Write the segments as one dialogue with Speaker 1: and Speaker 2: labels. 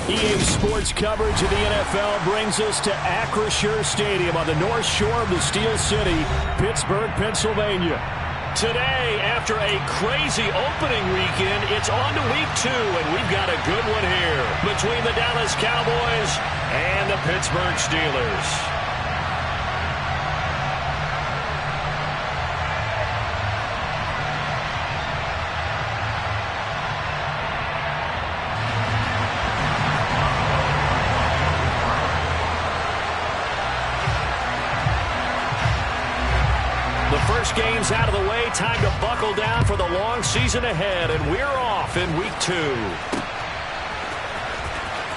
Speaker 1: EA Sports coverage of the NFL brings us to Acrisure Stadium on the north shore of the Steel City, Pittsburgh, Pennsylvania. Today, after a crazy opening weekend, it's on to week 2, and we've got a good one here between the Dallas Cowboys and the Pittsburgh Steelers. First game's out of the way. Time to buckle down for the long season ahead, and we're off in week 2.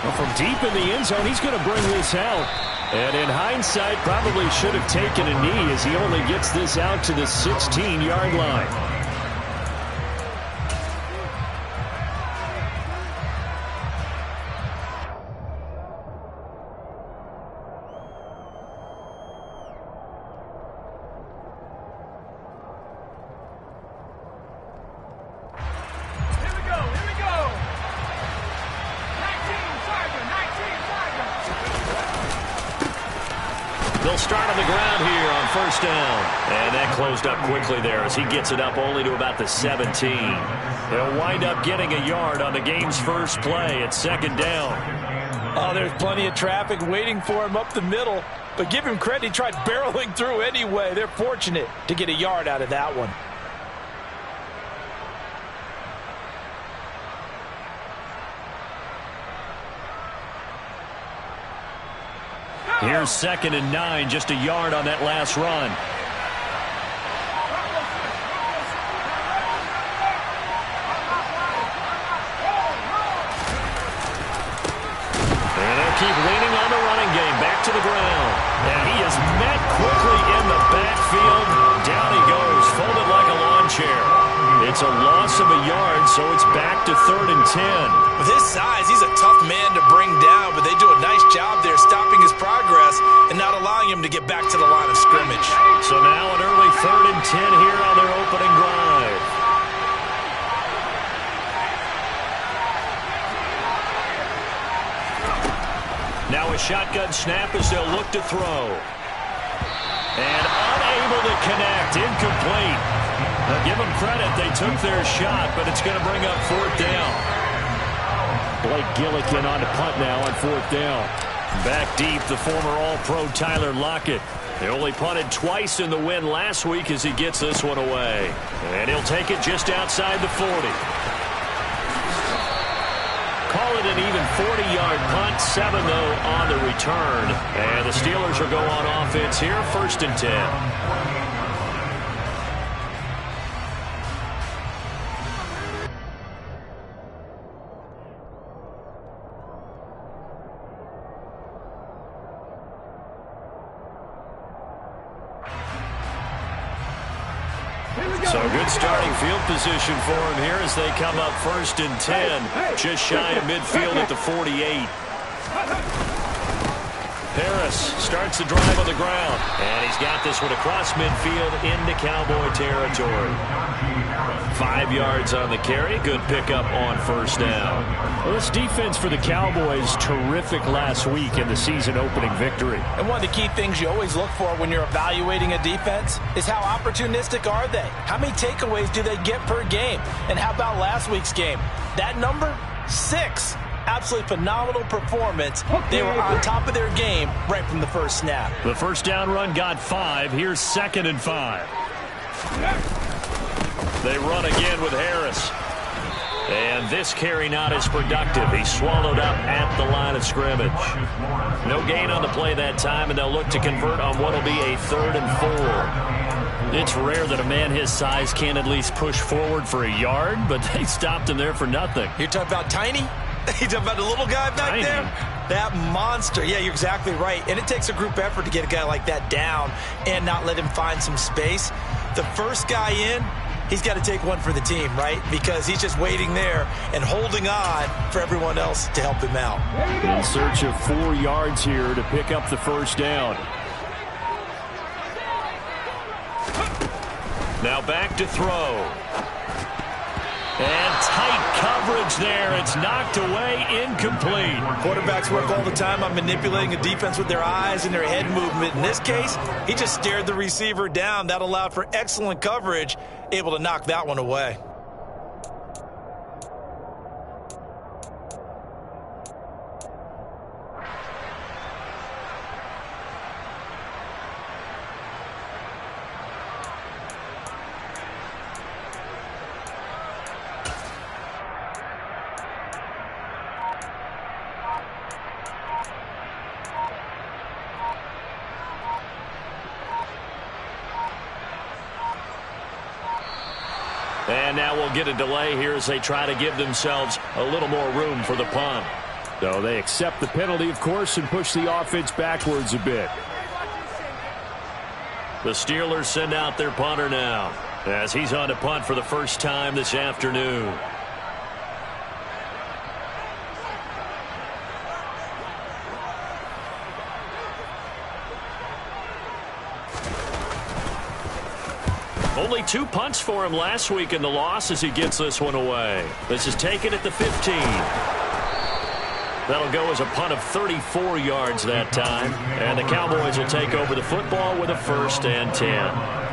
Speaker 1: Well, from deep in the end zone, he's going to bring this out. And in hindsight, probably should have taken a knee as he only gets this out to the 16-yard line. They'll start on the ground here on first down. And that closed up quickly there as he gets it up only to about the 17. They'll wind up getting a yard on the game's first play at second down.
Speaker 2: Oh, there's plenty of traffic waiting for him up the middle. But give him credit, he tried barreling through anyway. They're fortunate to get a yard out of that one.
Speaker 1: Here's 2nd and 9, just a yard on that last run. And they'll keep leaning on the running game. Back to the ground. And he is met quickly in the backfield. Down he goes, folded like a lawn chair. It's a loss of a yard, so it's back to 3rd and 10.
Speaker 2: With his size, he's a tough man to bring down, but they do a nice job there stopping his progress and not allowing him to get back to the line of scrimmage.
Speaker 1: So now an early 3rd and 10 here on their opening drive. Now a shotgun snap as they'll look to throw. And unable to connect, incomplete. Now give them credit, they took their shot, but it's going to bring up 4th down. Blake Gillikin on to punt now on 4th down. Back deep, the former All-Pro Tyler Lockett. They only punted twice in the win last week as he gets this one away. And he'll take it just outside the 40. Call it an even 40-yard punt, 7 though on the return. And the Steelers will go on offense here, 1st and 10. So good starting field position for him here as they come up 1st and 10. Just shy of midfield at the 48. Harris starts the drive on the ground. And he's got this one across midfield into Cowboy territory. 5 yards on the carry. Good pickup on 1st down. Well, this defense for the Cowboys, terrific last week in the season-opening victory.
Speaker 2: And one of the key things you always look for when you're evaluating a defense is how opportunistic are they? How many takeaways do they get per game? And how about last week's game? That number? 6. Absolutely phenomenal performance. They were on top of their game right from the first snap.
Speaker 1: The first down run got 5. Here's 2nd and 5. They run again with Harris. And this carry not as productive. He's swallowed up at the line of scrimmage. No gain on the play that time, and they'll look to convert on what will be a 3rd and 4. It's rare that a man his size can't at least push forward for a yard, but they stopped him there for nothing.
Speaker 2: You're talking about Tiny? You're talking about the little guy back
Speaker 1: Tiny.
Speaker 2: there? That monster. Yeah, you're exactly right. And it takes a group effort to get a guy like that down and not let him find some space. The first guy in, he's got to take one for the team, right? Because he's just waiting there and holding on for everyone else to help him out.
Speaker 1: In search of 4 yards here to pick up the first down. Now back to throw. And tight coverage there. It's knocked away, incomplete.
Speaker 2: Quarterbacks work all the time on manipulating a defense with their eyes and their head movement. In this case, he just stared the receiver down. That allowed for excellent coverage, able to knock that one away.
Speaker 1: And now we'll get a delay here as they try to give themselves a little more room for the punt.
Speaker 3: So they accept the penalty, of course, and push the offense backwards a bit.
Speaker 1: The Steelers send out their punter now as he's on to punt for the first time this afternoon. Only 2 punts for him last week in the loss as he gets this one away. This is taken at the 15. That'll go as a punt of 34 yards that time. And the Cowboys will take over the football with a 1st and 10.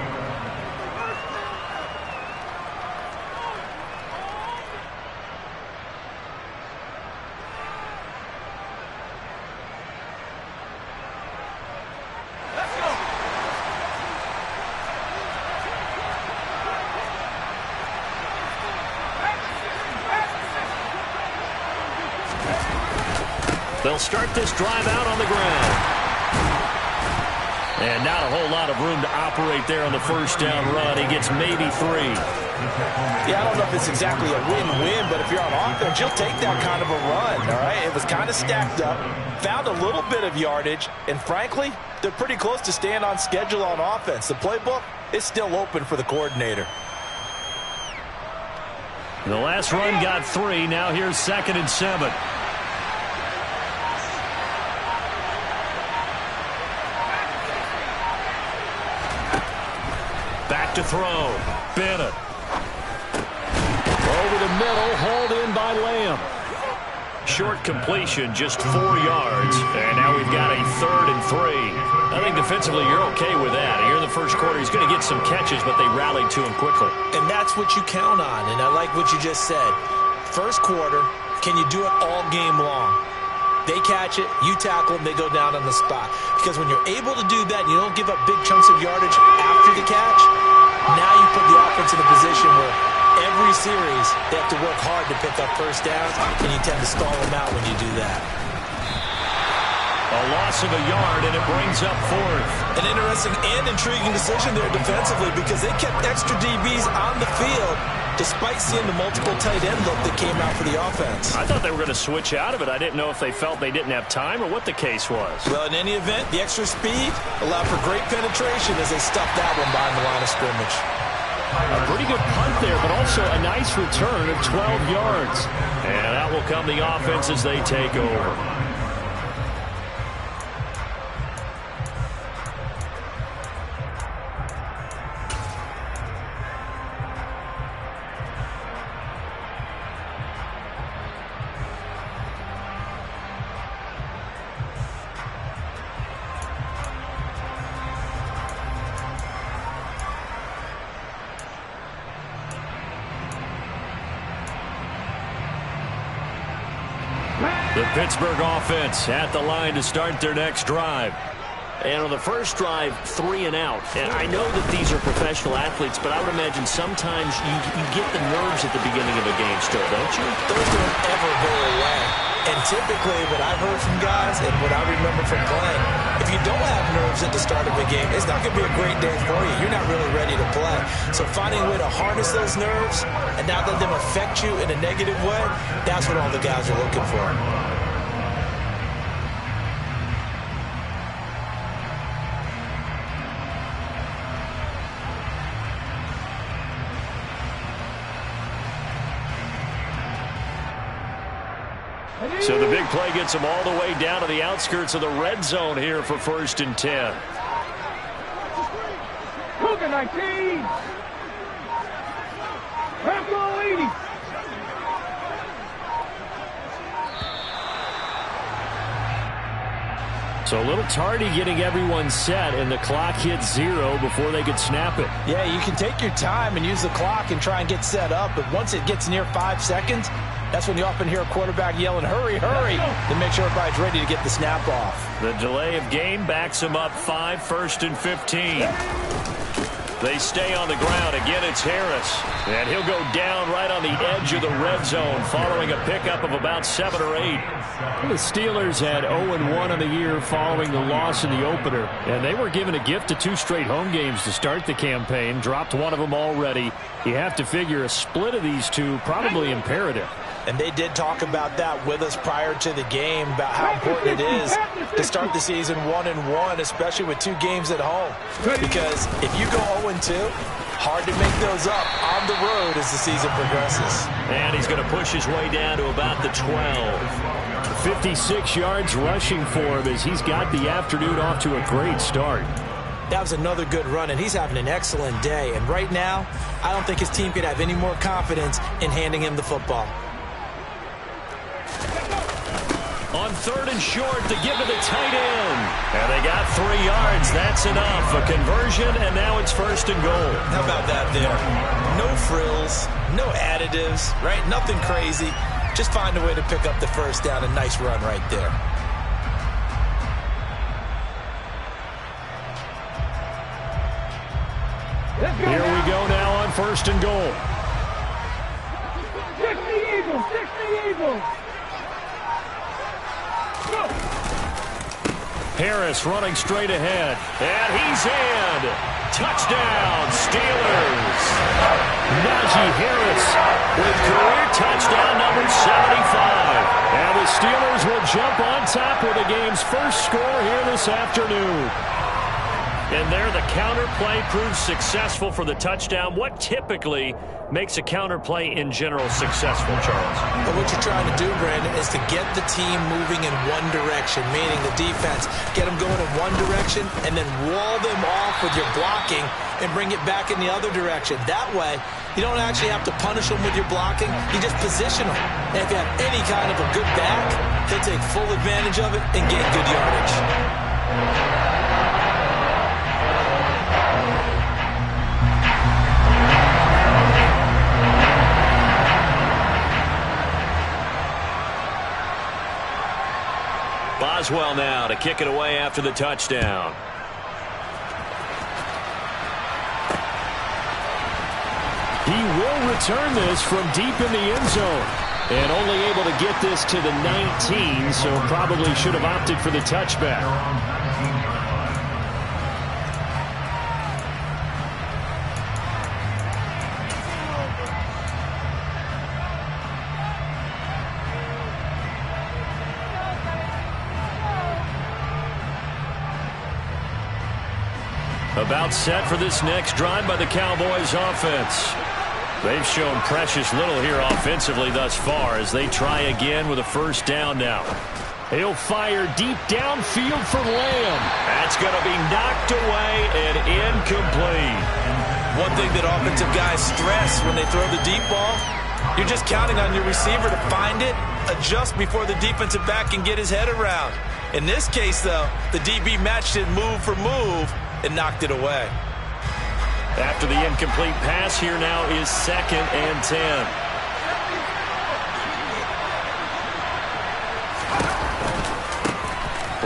Speaker 1: They'll start this drive out on the ground. And not a whole lot of room to operate there on the first down run. He gets maybe 3.
Speaker 2: Yeah, I don't know if it's exactly a win-win, but if you're on offense, you'll take that kind of a run, all right? It was kind of stacked up, found a little bit of yardage, and frankly, they're pretty close to staying on schedule on offense. The playbook is still open for the coordinator.
Speaker 1: The last run got 3. Now here's 2nd and 7. Back to throw. Bennett.
Speaker 3: Over the middle, hauled in by Lamb.
Speaker 1: Short completion, just 4 yards. And now we've got a 3rd and 3. I think defensively you're okay with that. Here in the first quarter, he's going to get some catches, but they rallied to him quickly.
Speaker 2: And that's what you count on, and I like what you just said. First quarter, can you do it all game long? They catch it, you tackle them, they go down on the spot. Because when you're able to do that and you don't give up big chunks of yardage after the catch, now you put the offense in a position where every series they have to work hard to pick up first downs, and you tend to stall them out when you do that.
Speaker 1: A loss of a yard, and it brings up 4th.
Speaker 2: An interesting and intriguing decision there defensively because they kept extra DBs on the field despite seeing the multiple tight end look that came out for the offense.
Speaker 1: I thought they were going to switch out of it. I didn't know if they felt they didn't have time or what the case was.
Speaker 2: Well, in any event, the extra speed allowed for great penetration as they stuffed that one behind the line of scrimmage.
Speaker 1: A pretty good punt there, but also a nice return of 12 yards. And out will come the offense as they take over. The Pittsburgh offense at the line to start their next drive. And on the first drive, 3 and out. And I know that these are professional athletes, but I would imagine sometimes you get the nerves at the beginning of a game still, don't you?
Speaker 2: Those don't ever go away. And typically what I've heard from guys and what I remember from playing, if you don't have nerves at the start of a game, it's not going to be a great day for you. You're not really ready to play. So finding a way to harness those nerves and not let them affect you in a negative way, that's what all the guys are looking for.
Speaker 1: So the big play gets them all the way down to the outskirts of the red zone here for 1st and 10.
Speaker 4: Cougar 19. Red ball 80.
Speaker 3: So a little tardy getting everyone set, and the clock hits 0 before they could snap it.
Speaker 2: Yeah, you can take your time and use the clock and try and get set up, but once it gets near 5 seconds, that's when you often hear a quarterback yelling, hurry, hurry, to make sure everybody's ready to get the snap off.
Speaker 1: The delay of game backs them up 5, 1st and 15. They stay on the ground. Again, it's Harris. And he'll go down right on the edge of the red zone following a pickup of about 7 or 8.
Speaker 3: The Steelers had 0-1 on the year following the loss in the opener. And they were given a gift of 2 straight home games to start the campaign. Dropped one of them already. You have to figure a split of these two probably imperative.
Speaker 2: And they did talk about that with us prior to the game, about how important it is to start the season 1-1, especially with 2 games at home. Because if you go 0-2, hard to make those up on the road as the season progresses.
Speaker 1: And he's going to push his way down to about the 12.
Speaker 3: 56 yards rushing for him as he's got the afternoon off to a great start.
Speaker 2: That was another good run, and he's having an excellent day. And right now, I don't think his team could have any more confidence in handing him the football.
Speaker 1: On 3rd and short, to give to the tight end. And they got 3 yards. That's enough. A conversion, and now it's 1st and goal.
Speaker 2: How about that there? No frills, no additives, right? Nothing crazy. Just find a way to pick up the first down. A nice run right there.
Speaker 3: Here we go now on 1st and goal.
Speaker 4: 60 Eagles, 60 Eagles.
Speaker 3: Harris running straight ahead. And he's in. Touchdown, Steelers. Najee Harris with career touchdown number 75. And the Steelers will jump on top with the game's first score here this afternoon.
Speaker 1: And there, the counter play proves successful for the touchdown. What typically makes a counter play in general successful, Charles?
Speaker 2: But what you're trying to do, Brandon, is to get the team moving in one direction, meaning the defense, get them going in one direction, and then wall them off with your blocking and bring it back in the other direction. That way, you don't actually have to punish them with your blocking. You just position them. And if you have any kind of a good back, he'll take full advantage of it and get good yardage.
Speaker 1: Boswell now to kick it away after the touchdown.
Speaker 3: He will return this from deep in the end zone. And only able to get this to the 19, so probably should have opted for the touchback.
Speaker 1: About set for this next drive by the Cowboys offense. They've shown precious little here offensively thus far as they try again with a first down now.
Speaker 3: He'll fire deep downfield for Lamb.
Speaker 1: That's going to be knocked away and incomplete.
Speaker 2: One thing that offensive guys stress when they throw the deep ball, you're just counting on your receiver to find it, adjust before the defensive back can get his head around. In this case, though, the DB matched it move for move and knocked it away.
Speaker 1: After the incomplete pass, here now is 2nd and 10.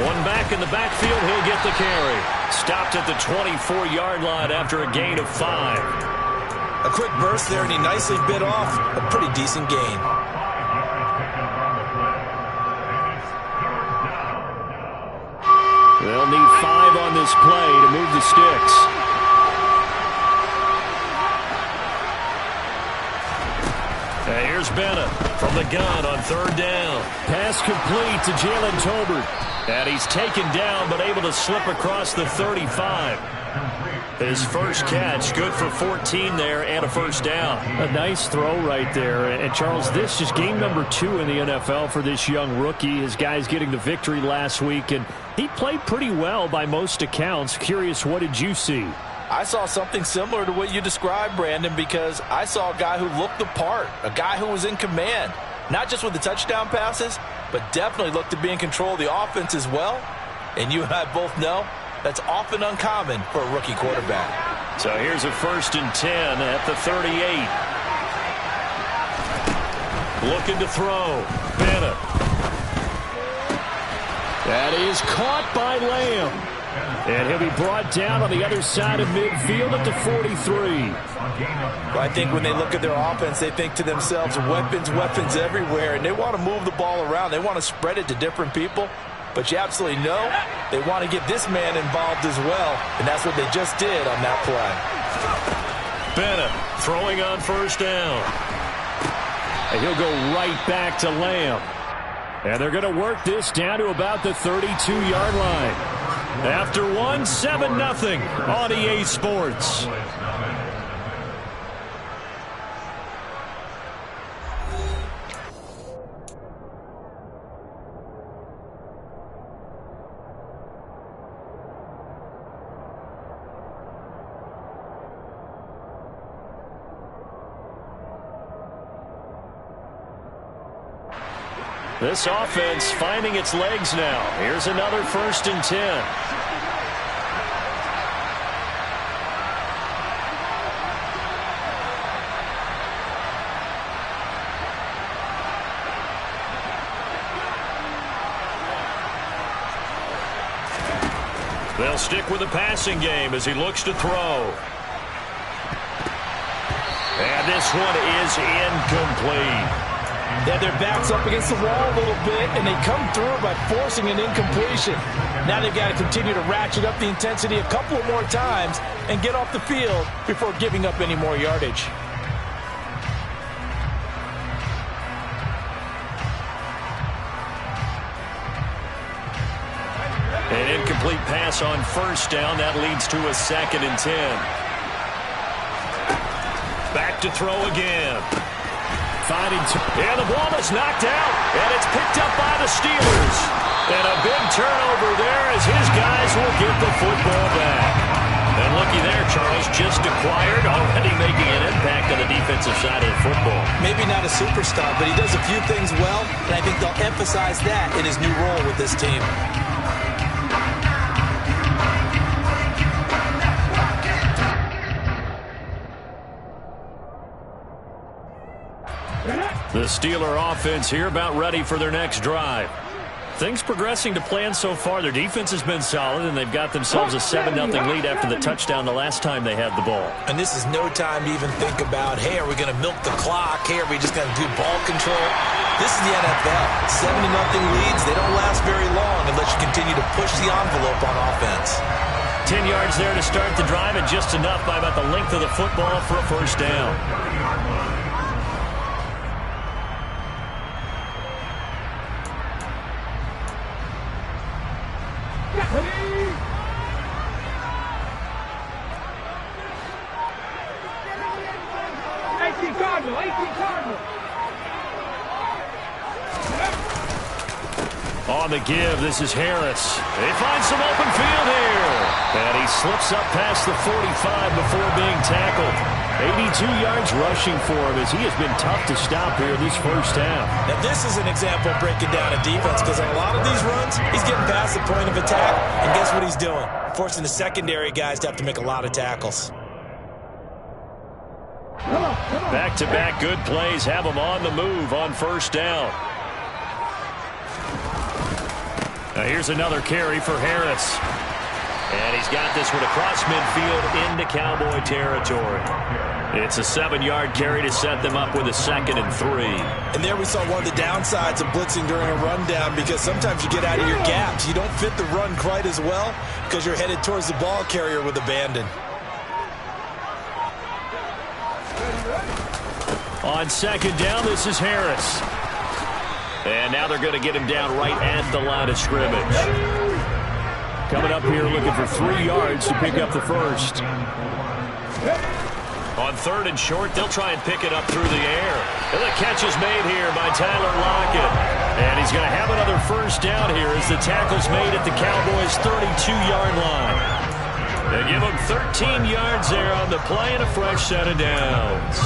Speaker 1: One back in the backfield, he'll get the carry. Stopped at the 24-yard line after a gain of 5.
Speaker 2: A quick burst there, and he nicely bit off a pretty decent gain.
Speaker 3: They'll need 5 on this play to move the sticks.
Speaker 1: And here's Bennett from the gun on 3rd down.
Speaker 3: Pass complete to Jalen Tolbert.
Speaker 1: And he's taken down but able to slip across the 35. His first catch, good for 14 there and a first down.
Speaker 3: A nice throw right there. And Charles, this is game number 2 in the NFL for this young rookie. His guys getting the victory last week, and he played pretty well by most accounts. Curious, what did you see?
Speaker 2: I saw something similar to what you described, Brandon, because I saw a guy who looked the part, a guy who was in command, not just with the touchdown passes, but definitely looked to be in control of the offense as well. And you and I both know that's often uncommon for a rookie quarterback.
Speaker 1: So here's a 1st and 10 at the 38. Looking to throw. Bennett. That is caught by Lamb. And he'll be brought down on the other side of midfield at the 43.
Speaker 2: Well, I think when they look at their offense, they think to themselves, weapons, weapons everywhere, and they want to move the ball around. They want to spread it to different people. But you absolutely know they want to get this man involved as well, and that's what they just did on that play.
Speaker 1: Bennett throwing on 1st down. And he'll go right back to Lamb. And they're going to work this down to about the 32-yard line. After 7-0 on EA Sports. This offense finding its legs now. Here's another 1st and 10. They'll stick with the passing game as he looks to throw. And this one is incomplete.
Speaker 2: They had their backs up against the wall a little bit, and they come through by forcing an incompletion. Now they've got to continue to ratchet up the intensity a couple of more times and get off the field before giving up any more yardage.
Speaker 1: An incomplete pass on 1st down. That leads to a 2nd and 10. Back to throw again. And the ball is knocked out, and it's picked up by the Steelers. And a big turnover there as his guys will get the football back. And looky there, Charles, just acquired, already making an impact on the defensive side of the football.
Speaker 2: Maybe not a superstar, but he does a few things well, and I think they'll emphasize that in his new role with this team.
Speaker 1: The Steeler offense here about ready for their next drive. Things progressing to plan so far. Their defense has been solid, and they've got themselves a 7-0 lead after the touchdown the last time they had the ball.
Speaker 2: And this is no time to even think about, hey, are we going to milk the clock? Hey, are we just going to do ball control? This is the NFL. 7-0 leads, they don't last very long unless you continue to push the envelope on offense.
Speaker 1: 10 yards there to start the drive, and just enough by about the length of the football for a 1st down. On the give, this is Harris. They find some open field here. And he slips up past the 45 before being tackled. 82 yards rushing for him as he has been tough to stop here this 1st half.
Speaker 2: Now this is an example of breaking down a defense, because on a lot of these runs, he's getting past the point of attack, and guess what he's doing? Forcing the secondary guys to have to make a lot of tackles.
Speaker 1: Back-to-back good plays have him on the move on 1st down. Now here's another carry for Harris. And he's got this one across midfield into Cowboy territory. It's a 7-yard carry to set them up with a 2nd and 3.
Speaker 2: And there we saw one of the downsides of blitzing during a rundown, because sometimes you get out of your gaps. You don't fit the run quite as well because you're headed towards the ball carrier with abandon.
Speaker 1: On 2nd down, this is Harris. And now they're going to get him down right at the line of scrimmage. Coming up here looking for 3 yards to pick up the 1st. On 3rd and short, they'll try and pick it up through the air. And the catch is made here by Tyler Lockett. And he's going to have another 1st down here as the tackle's made at the Cowboys' 32-yard line. They give him 13 yards there on the play and a fresh set of downs.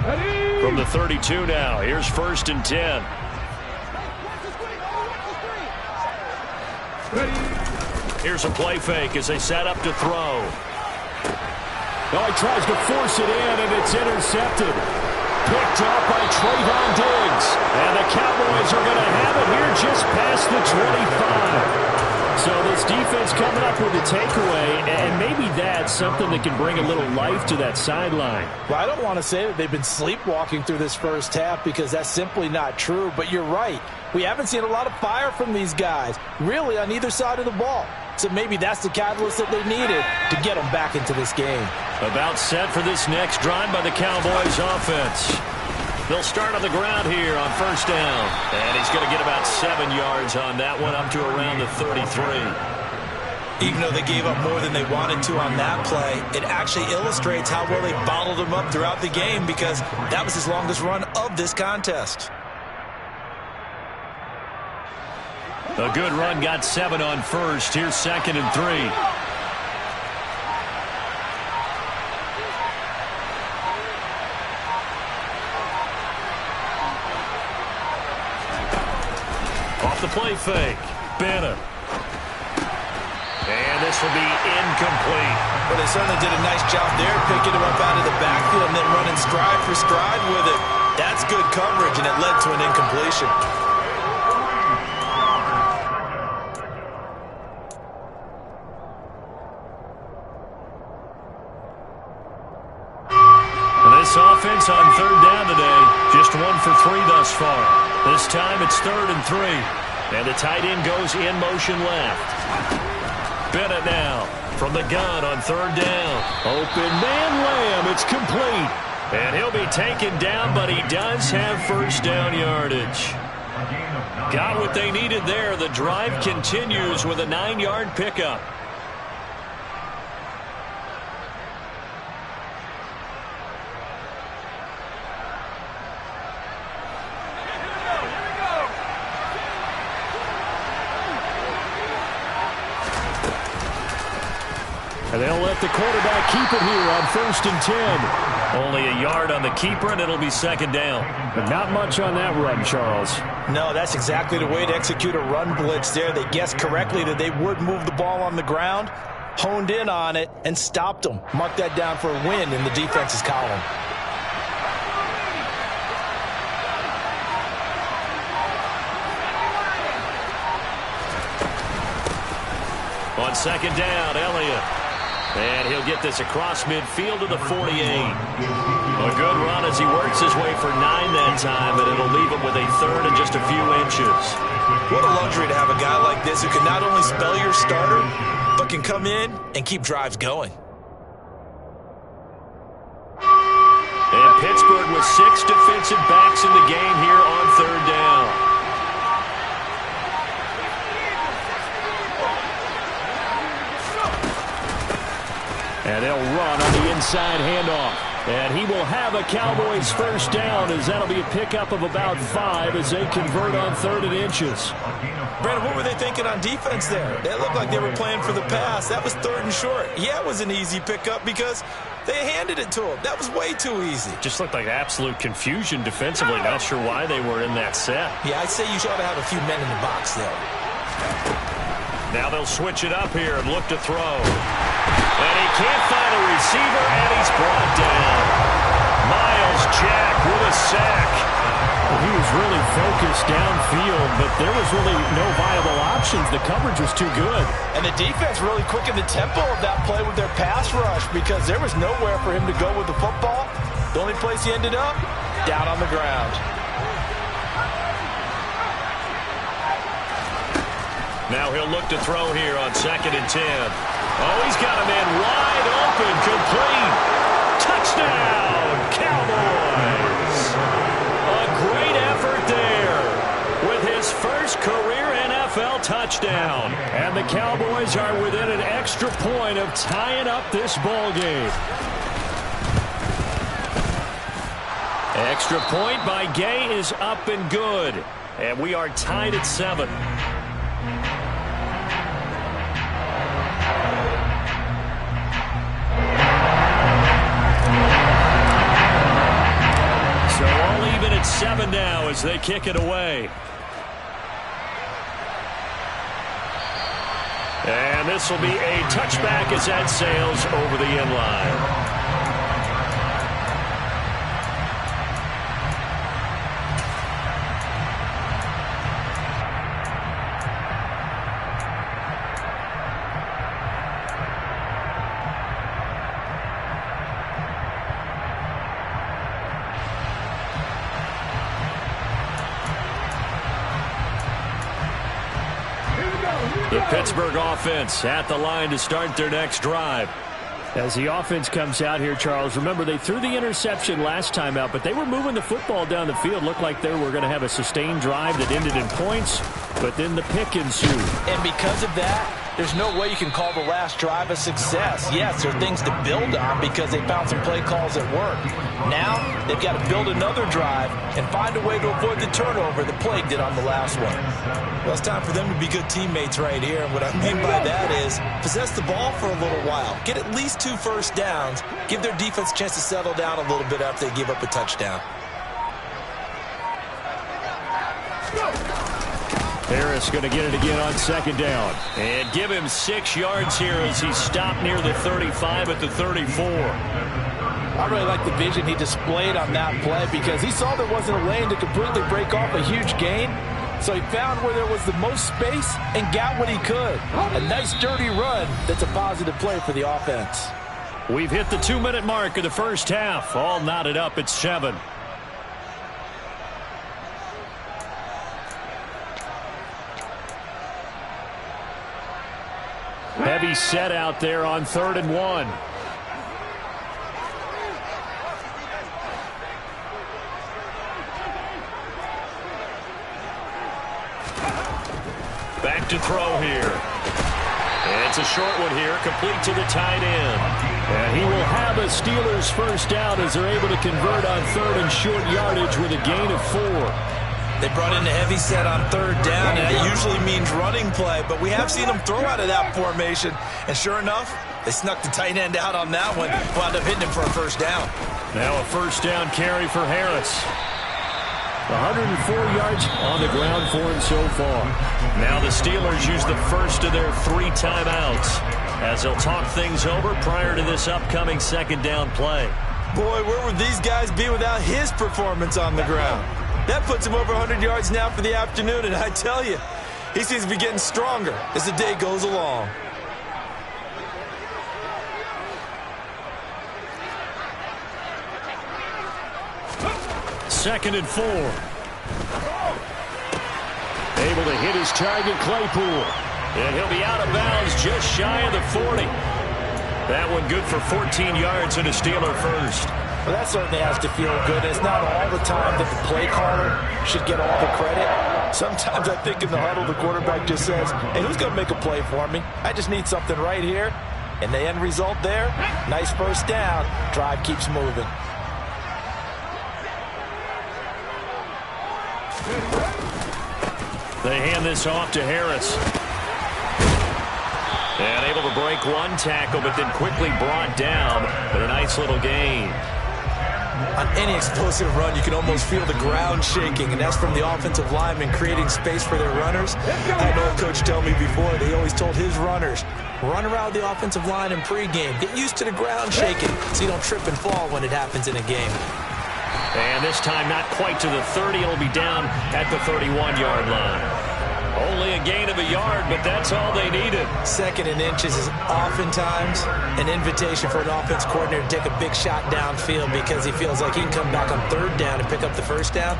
Speaker 1: From the 32 now, here's 1st and 10. Here's a play fake as they set up to throw.
Speaker 3: Oh, he tries to force it in, and it's intercepted. Picked up by Trayvon Diggs. And the Cowboys are going to have it here just past the 25. So this defense coming up with a takeaway, and maybe that's something that can bring a little life to that sideline.
Speaker 2: Well, I don't want to say that they've been sleepwalking through this first half because that's simply not true, but you're right. We haven't seen a lot of fire from these guys, really on either side of the ball. So maybe that's the catalyst that they needed to get them back into this game.
Speaker 1: About set for this next drive by the Cowboys offense. They'll start on the ground here on 1st down. And he's going to get about 7 yards on that one, up to around the 33.
Speaker 2: Even though they gave up more than they wanted to on that play, it actually illustrates how well they bottled them up throughout the game because that was his longest run of this contest.
Speaker 1: A good run, got 7 on 1st. Here's 2nd and 3. Off the play fake. Bennett. And this will be incomplete.
Speaker 2: Well, they certainly did a nice job there, picking him up out of the backfield and then running stride for stride with it. That's good coverage, and it led to an incompletion.
Speaker 1: This offense on 3rd down today, just 1 for 3 thus far. This time it's 3rd and 3. And the tight end goes in motion left. Bennett now from the gun on 3rd down. Open man Lamb, it's complete. And he'll be taken down, but he does have 1st down yardage. Got what they needed there. The drive continues with a 9-yard pickup.
Speaker 3: And they'll let the quarterback keep it here on 1st and 10.
Speaker 1: Only a yard on the keeper, and it'll be 2nd down.
Speaker 3: But not much on that run, Charles.
Speaker 2: No, that's exactly the way to execute a run blitz there. They guessed correctly that they would move the ball on the ground, honed in on it, and stopped them. Mark that down for a win in the defense's column.
Speaker 1: On 2nd down, Elliott. And he'll get this across midfield to the 48. A good run as he works his way for 9 that time, and it'll leave him with a 3rd and just a few inches.
Speaker 2: What a luxury to have a guy like this who can not only spell your starter, but can come in and keep drives going.
Speaker 1: And Pittsburgh with 6 defensive backs in the game here on 3rd down.
Speaker 3: And they'll run on the inside handoff. And he will have a Cowboys 1st down, as that'll be a pickup of about 5 as they convert on 3rd and inches.
Speaker 2: Brandon, what were they thinking on defense there? They looked like they were playing for the pass. That was 3rd and short. Yeah, it was an easy pickup because they handed it to him. That was way too easy.
Speaker 1: Just looked like absolute confusion defensively. Not sure why they were in that set.
Speaker 2: Yeah, I'd say you ought to have a few men in the box there.
Speaker 1: Now they'll switch it up here and look to throw. And he can't find a receiver, and he's brought down. Myles Jack with a sack.
Speaker 3: Well, he was really focused downfield, but there was really no viable options. The coverage was too good.
Speaker 2: And the defense really quickened the tempo of that play with their pass rush because there was nowhere for him to go with the football. The only place he ended up, down on the ground.
Speaker 1: Now he'll look to throw here on 2nd and 10. Oh, he's got a man wide open, complete. Touchdown, Cowboys. A great effort there with his first career NFL touchdown.
Speaker 3: And the Cowboys are within an extra point of tying up this ball game.
Speaker 1: Extra point by Gay is up and good. And we are tied at 7. Yr27 now as they kick it away. And this will be a touchback as that sails over the end line. The Pittsburgh offense at the line to start their next drive.
Speaker 3: As the offense comes out here, Charles, remember they threw the interception last time out, but they were moving the football down the field. Looked like they were going to have a sustained drive that ended in points, but then the pick ensued.
Speaker 2: And because of that, there's no way you can call the last drive a success. Yes, there are things to build on because they found some play calls that work. Now, they've got to build another drive and find a way to avoid the turnover that plagued it on the last one.
Speaker 5: Well, it's time for them to be good teammates right here. And what I mean by that is possess the ball for a little while. Get at least 2 first downs. Give their defense a chance to settle down a little bit after they give up a touchdown.
Speaker 1: Harris going to get it again on second down. And give him 6 yards here as he stopped near the 35 at the 34.
Speaker 2: I really like the vision he displayed on that play because he saw there wasn't a lane to completely break off a huge gain. So he found where there was the most space and got what he could. A nice dirty run that's a positive play for the offense.
Speaker 1: We've hit the 2-minute mark of the first half. All knotted up at 7. Heavy set out there on 3rd and 1. Back to throw here. And it's a short one here, complete to the tight end.
Speaker 3: And he will have a Steelers first down as they're able to convert on 3rd and short yardage with a gain of 4.
Speaker 5: They brought in a heavy set on 3rd down, and that usually means running play, but we have seen them throw out of that formation. And sure enough, they snuck the tight end out on that one, wound up hitting him for a first down.
Speaker 1: Now a first down carry for Harris.
Speaker 3: 104 yards on the ground for him so far.
Speaker 1: Now the Steelers use the first of their 3 timeouts as they'll talk things over prior to this upcoming second down play.
Speaker 5: Boy, where would these guys be without his performance on the ground? That puts him over 100 yards now for the afternoon, and I tell you, he seems to be getting stronger as the day goes along.
Speaker 1: Second and 4. Able to hit his target, Claypool. And he'll be out of bounds just shy of the 40. That one good for 14 yards and a Steeler first.
Speaker 2: Well, that certainly has to feel good. It's not all the time that the play caller should get all the credit. Sometimes I think in the huddle, the quarterback just says, hey, who's going to make a play for me? I just need something right here. And the end result there, nice first down. Drive keeps moving.
Speaker 1: They hand this off to Harris. And able to break one tackle, but then quickly brought down. But a nice little gain.
Speaker 5: On any explosive run, you can almost feel the ground shaking, and that's from the offensive linemen creating space for their runners. I had an old coach tell me before, they always told his runners, run around the offensive line in pregame. Get used to the ground shaking so you don't trip and fall when it happens in a game.
Speaker 1: And this time not quite to the 30. It'll be down at the 31-yard line. Only a gain of a yard, but that's all they needed.
Speaker 5: 2nd and inches is oftentimes an invitation for an offense coordinator to take a big shot downfield because he feels like he can come back on 3rd down and pick up the first down.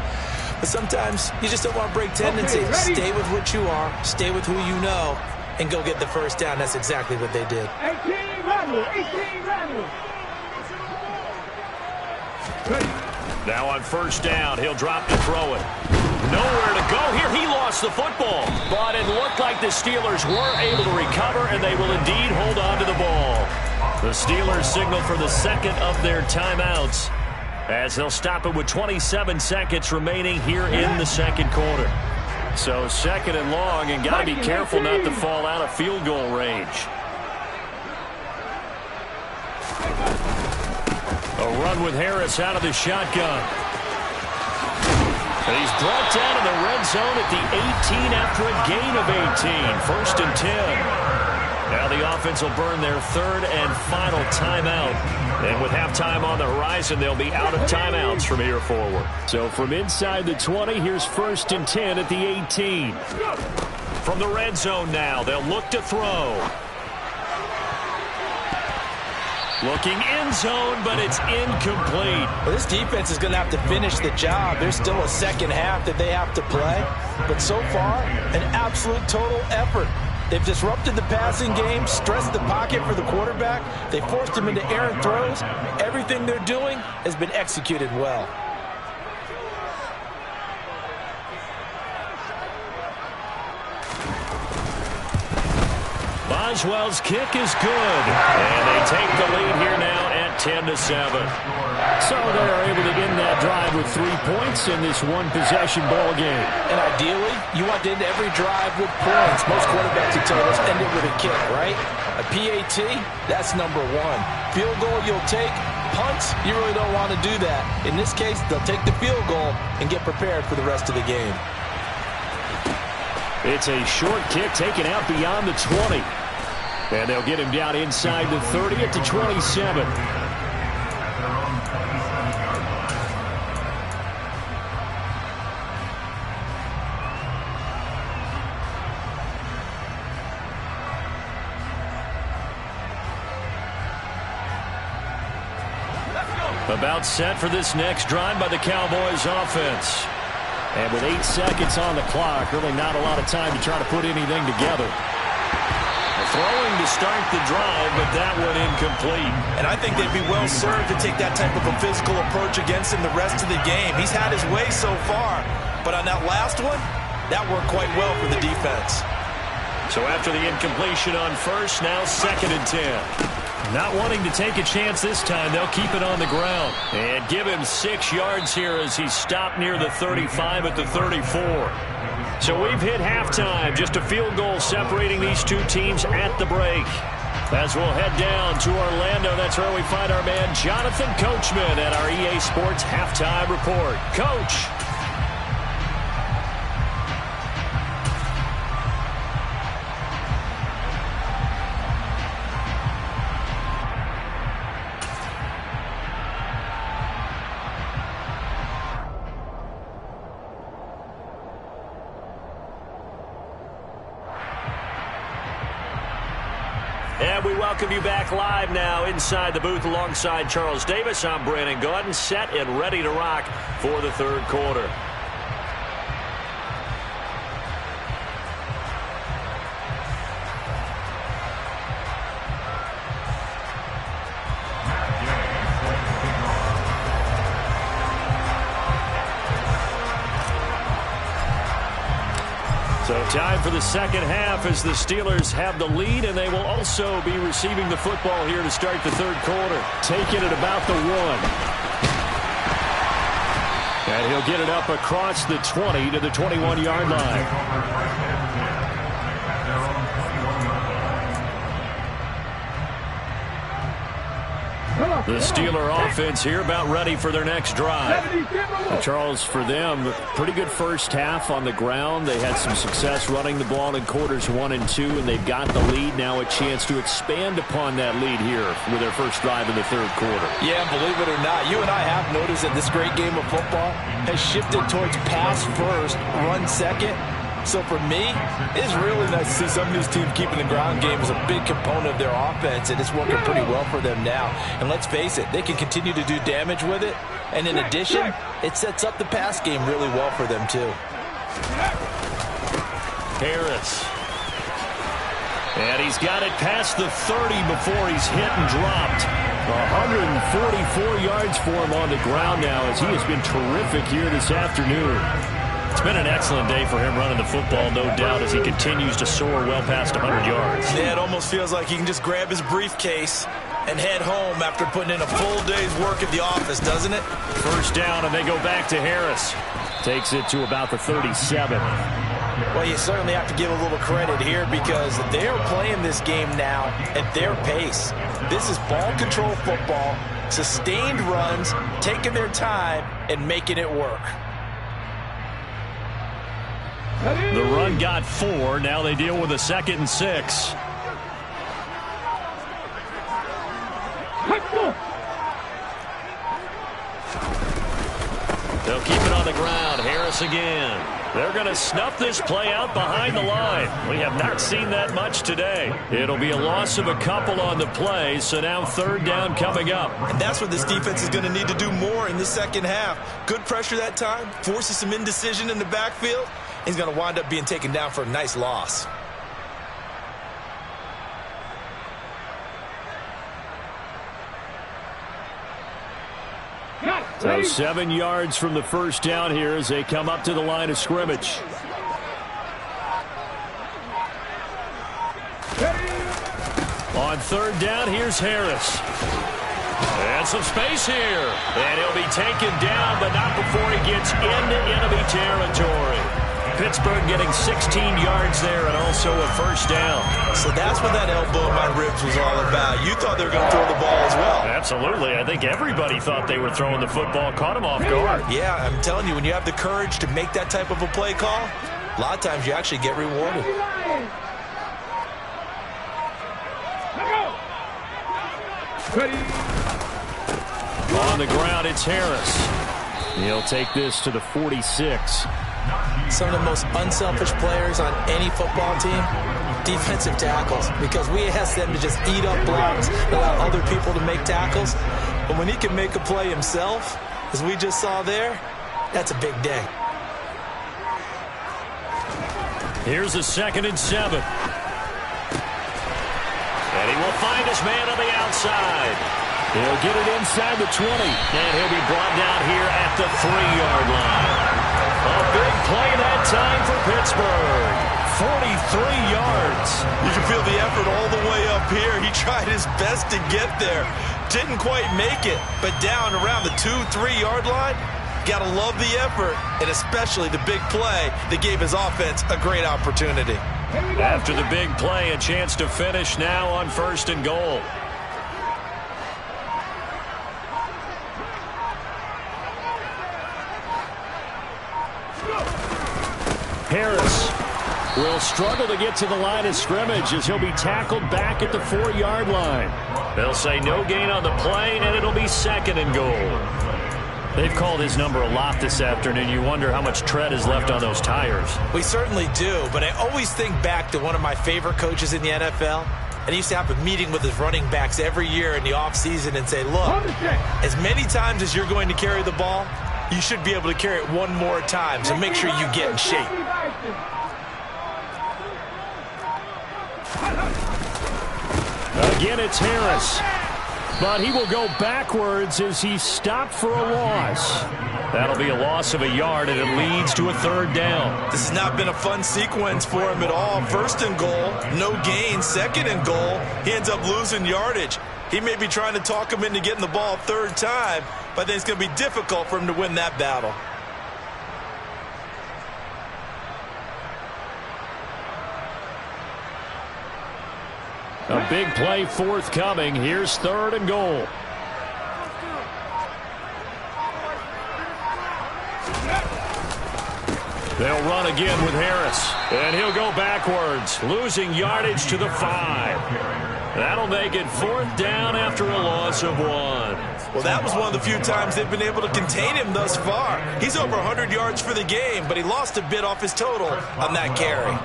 Speaker 5: But sometimes you just don't want to break tendencies. Stay with what you are, stay with who you know, and go get the first down. That's exactly what they did.
Speaker 4: 18 Rebel, 18 Rebel.
Speaker 1: Now on first down, he'll drop to throw it. Nowhere to go here. He lost the football. But it looked like the Steelers were able to recover, and they will indeed hold on to the ball. The Steelers signal for the second of their timeouts as they'll stop it with 27 seconds remaining here in the second quarter. So 2nd and long, and got to be careful not to fall out of field goal range. A run with Harris out of the shotgun. And he's brought down in the red zone at the 18 after a gain of 18. First and 10. Now the offense will burn their third and final timeout. And with halftime on the horizon, they'll be out of timeouts from here forward. So from inside the 20, here's first and 10 at the 18. From the red zone now, they'll look to throw. Looking end zone, but it's incomplete.
Speaker 2: Well, this defense is going to have to finish the job. There's still a second half that they have to play. But so far, an absolute total effort. They've disrupted the passing game, stressed the pocket for the quarterback. They forced him into errant throws. Everything they're doing has been executed well.
Speaker 1: Boswell's kick is good. And they take the lead here now at 10-7. So they're able to end that drive with 3 points in this one-possession ball game.
Speaker 2: And ideally, you want to end every drive with points. Most quarterbacks, you tell us, end it with a kick, right? A PAT, that's number one. Field goal, you'll take. Punts, you really don't want to do that. In this case, they'll take the field goal and get prepared for the rest of the game.
Speaker 1: It's a short kick taken out beyond the 20. And they'll get him down inside the 30 at the 27. About set for this next drive by the Cowboys offense. And with 8 seconds on the clock, really not a lot of time to try to put anything together. Throwing to start the drive, but that one incomplete.
Speaker 2: And I think they'd be well served to take that type of a physical approach against him the rest of the game. He's had his way so far, but on that last one, that worked quite well for the defense.
Speaker 1: So after the incompletion on first, now second and 10. Not wanting to take a chance this time, they'll keep it on the ground. And give him 6 yards here as he's stopped near the 35 at the 34. So we've hit halftime. Just a field goal separating these two teams at the break. As we'll head down to Orlando, that's where we find our man Jonathan Coachman at our EA Sports Halftime Report. Coach. And we welcome you back live now inside the booth alongside Charles Davis. I'm Brandon Gaudin, set and ready to rock for the third quarter. So time for the second half as the Steelers have the lead, and they will also be receiving the football here to start the third quarter. Taking it about the 1. And he'll get it up across the 20 to the 21-yard line. The Steeler offense here about ready for their next drive. Charles, for them, pretty good first half on the ground. They had some success running the ball in quarters 1 and 2, and they've got the lead. Now a chance to expand upon that lead here with their first drive in the third quarter.
Speaker 2: Yeah, believe it or not, you and I have noticed that this great game of football has shifted towards pass first, run second. So for me, it's really nice to see some of these teams keeping the ground game as a big component of their offense, and it's working pretty well for them now. And let's face it, they can continue to do damage with it. And in addition, it sets up the pass game really well for them too.
Speaker 1: Harris. And he's got it past the 30 before he's hit and dropped. 144 yards for him on the ground now as he has been terrific here this afternoon. It's been an excellent day for him running the football, no doubt, as he continues to soar well past 100 yards.
Speaker 2: Yeah, it almost feels like he can just grab his briefcase and head home after putting in a full day's work at the office, doesn't it?
Speaker 1: First down, and they go back to Harris. Takes it to about the 37.
Speaker 2: Well, you certainly have to give a little credit here because they are playing this game now at their pace. This is ball control football, sustained runs, taking their time, and making it work.
Speaker 1: The run got 4. Now they deal with a 2nd and 6. They'll keep it on the ground. Harris again. They're going to snuff this play out behind the line. We have not seen that much today. It'll be a loss of a couple on the play, so now 3rd down coming up.
Speaker 5: And that's what this defense is going to need to do more in the second half. Good pressure that time, forces some indecision in the backfield. He's going to wind up being taken down for a nice loss.
Speaker 1: So 7 yards from the first down here as they come up to the line of scrimmage. On 3rd down, here's Harris. And some space here. And he'll be taken down, but not before he gets into enemy territory. Pittsburgh getting 16 yards there and also a 1st down.
Speaker 5: So that's what that elbow in my ribs was all about. You thought they were going to throw the ball as well.
Speaker 1: Absolutely. I think everybody thought they were throwing the football, caught him off guard.
Speaker 5: Yeah, I'm telling you, when you have the courage to make that type of a play call, a lot of times you actually get rewarded.
Speaker 1: On the ground, it's Harris. He'll take this to the 46.
Speaker 5: Some of the most unselfish players on any football team, defensive tackles, because we ask them to just eat up blocks, allow other people to make tackles. But when he can make a play himself, as we just saw there, that's a big day.
Speaker 1: Here's a 2nd and 7. And he will find his man on the outside. He'll get it inside the 20. And he'll be brought down here at the 3-yard line. A big play that time for Pittsburgh. 43 yards.
Speaker 5: You can feel the effort all the way up here. He tried his best to get there. Didn't quite make it, but down around the 2-3 yard line, gotta love the effort, and especially the big play that gave his offense a great opportunity.
Speaker 1: After the big play, a chance to finish now on 1st and goal. Harris will struggle to get to the line of scrimmage as he'll be tackled back at the 4-yard line. They'll say no gain on the play, and it'll be 2nd and goal. They've called his number a lot this afternoon. You wonder how much tread is left on those tires.
Speaker 5: We certainly do, but I always think back to one of my favorite coaches in the NFL. And he used to have a meeting with his running backs every year in the offseason and say, look, as many times as you're going to carry the ball, you should be able to carry it one more time, so make sure you get in shape.
Speaker 1: Again, it's Harris. But he will go backwards as he's stopped for a loss. That'll be a loss of a yard, and it leads to a 3rd down.
Speaker 5: This has not been a fun sequence for him at all. 1st and goal, no gain. 2nd and goal, he ends up losing yardage. He may be trying to talk him into getting the ball 3rd time, but then it's going to be difficult for him to win that battle.
Speaker 1: A big play forthcoming. Here's 3rd and goal. They'll run again with Harris. And he'll go backwards, losing yardage to the 5. That'll make it 4th down after a loss of 1.
Speaker 5: Well, that was one of the few times they've been able to contain him thus far. He's over 100 yards for the game, but he lost a bit off his total on that carry.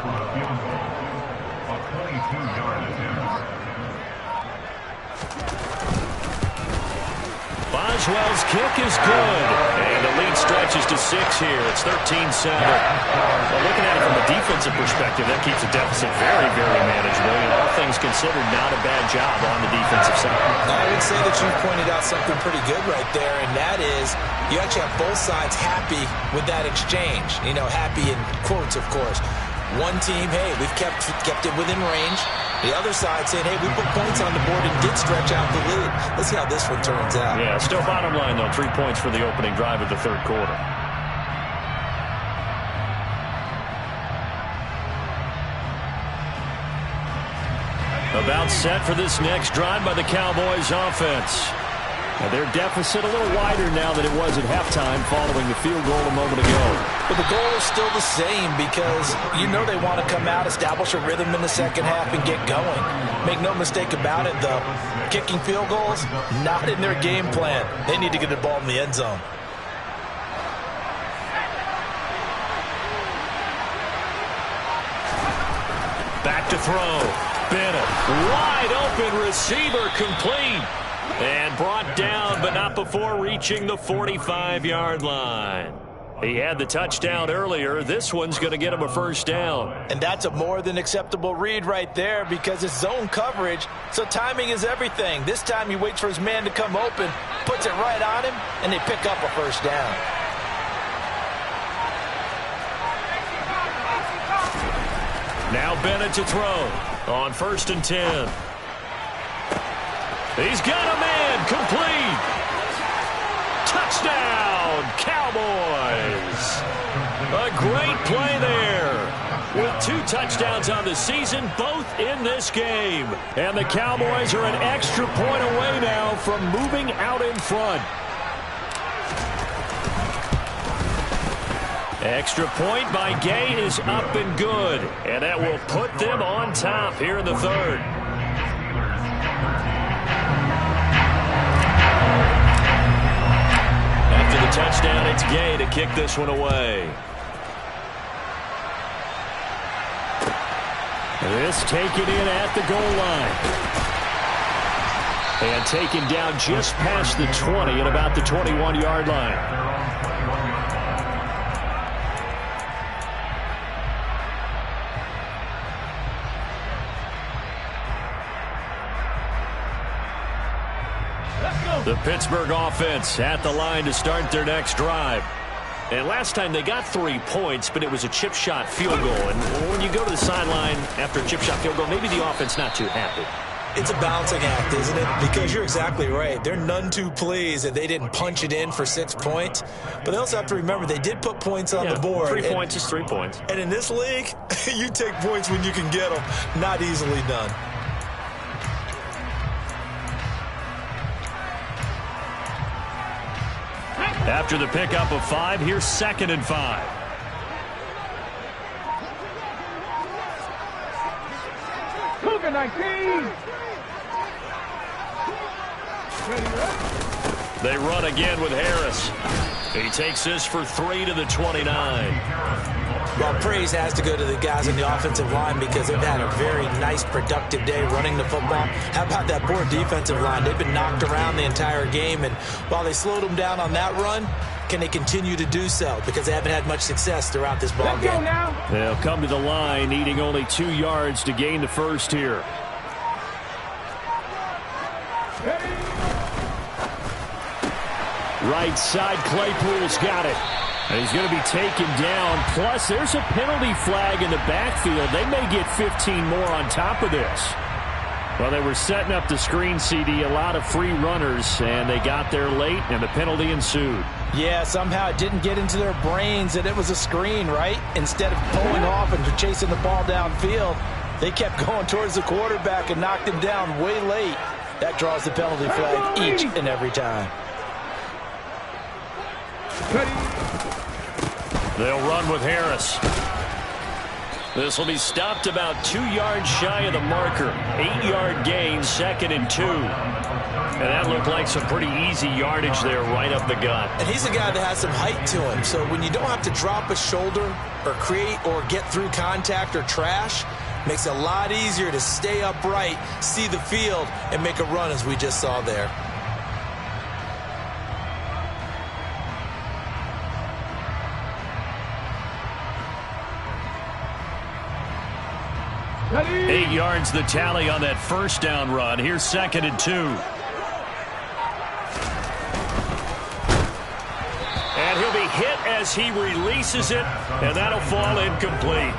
Speaker 1: Boswell's kick is good. And the lead stretches to 6 here. It's 13-7. Well, looking at it from a defensive perspective, that keeps the deficit very, very manageable. And all things considered, not a bad job on the defensive side.
Speaker 5: I would say that you pointed out something pretty good right there, and that is you actually have both sides happy with that exchange. You know, happy in quotes, of course. One team, hey, we've kept it within range. The other side saying, hey, we put points on the board and did stretch out the lead. Let's see how this one turns out.
Speaker 1: Yeah, still bottom line, though, 3 points for the opening drive of the 3rd quarter. About set for this next drive by the Cowboys offense.
Speaker 3: And their deficit a little wider now than it was at halftime following the field goal a moment ago.
Speaker 2: But the goal is still the same because you know they want to come out, establish a rhythm in the second half, and get going. Make no mistake about it, though. Kicking field goals, not in their game plan. They need to get the ball in the end zone.
Speaker 1: Back to throw. Bennett, wide open receiver, complete. And brought down, but not before reaching the 45-yard line. He had the touchdown earlier. This one's going to get him a first down.
Speaker 2: And that's a more than acceptable read right there because it's zone coverage, so timing is everything. This time he waits for his man to come open, puts it right on him, and they pick up a first down.
Speaker 1: Now Bennett to throw on 1st and 10. He's got a man, complete. Touchdown, Cowboys. A great play there. With 2 touchdowns on the season, both in this game. And the Cowboys are an extra point away now from moving out in front. Extra point by Gay is up and good. And that will put them on top here in the 3rd. After the touchdown, it's Gay to kick this one away.
Speaker 3: This taken in at the goal line. And taken down just past the 20 at about the 21-yard line. The Pittsburgh offense at the line to start their next drive. And last time they got 3 points, but it was a chip shot field goal. And when you go to the sideline after a chip shot field goal, maybe the offense not too happy.
Speaker 5: It's a balancing act, isn't it? Because you're exactly right. They're none too pleased that they didn't punch it in for 6 points. But they also have to remember they did put points on the board.
Speaker 1: 3 points is 3 points.
Speaker 5: And in this league, you take points when you can get them. Not easily done.
Speaker 3: After the pickup of 5, here's 2nd and 5.
Speaker 4: Cougar 19.
Speaker 1: They run again with Harris. He takes this for 3 to the 29.
Speaker 5: Well, praise has to go to the guys on the offensive line because they've had a very nice, productive day running the football. How about that poor defensive line? They've been knocked around the entire game, and while they slowed them down on that run, can they continue to do so? Because they haven't had much success throughout this ball game.
Speaker 3: They'll come to the line, needing only 2 yards to gain the first here. Right side, Claypool's got it. And he's going to be taken down. Plus, there's a penalty flag in the backfield. They may get 15 more on top of this. Well, they were setting up the screen, CD, a lot of free runners, and they got there late, and the penalty ensued.
Speaker 2: Yeah, somehow it didn't get into their brains that it was a screen, right? Instead of pulling off and chasing the ball downfield, they kept going towards the quarterback and knocked him down way late. That draws the penalty flag each and every time.
Speaker 1: They'll run with Harris. This will be stopped about 2 yards shy of the marker. 8-yard gain, 2nd and 2. And that looked like some pretty easy yardage there right up the gut.
Speaker 5: And he's a guy that has some height to him. So when you don't have to drop a shoulder or create or get through contact or trash, makes it a lot easier to stay upright, see the field, and make a run as we just saw there.
Speaker 3: Ready?
Speaker 1: 8 yards the tally on that first down run. Here's 2nd and 2. And he'll be hit as he releases it, and that'll fall incomplete.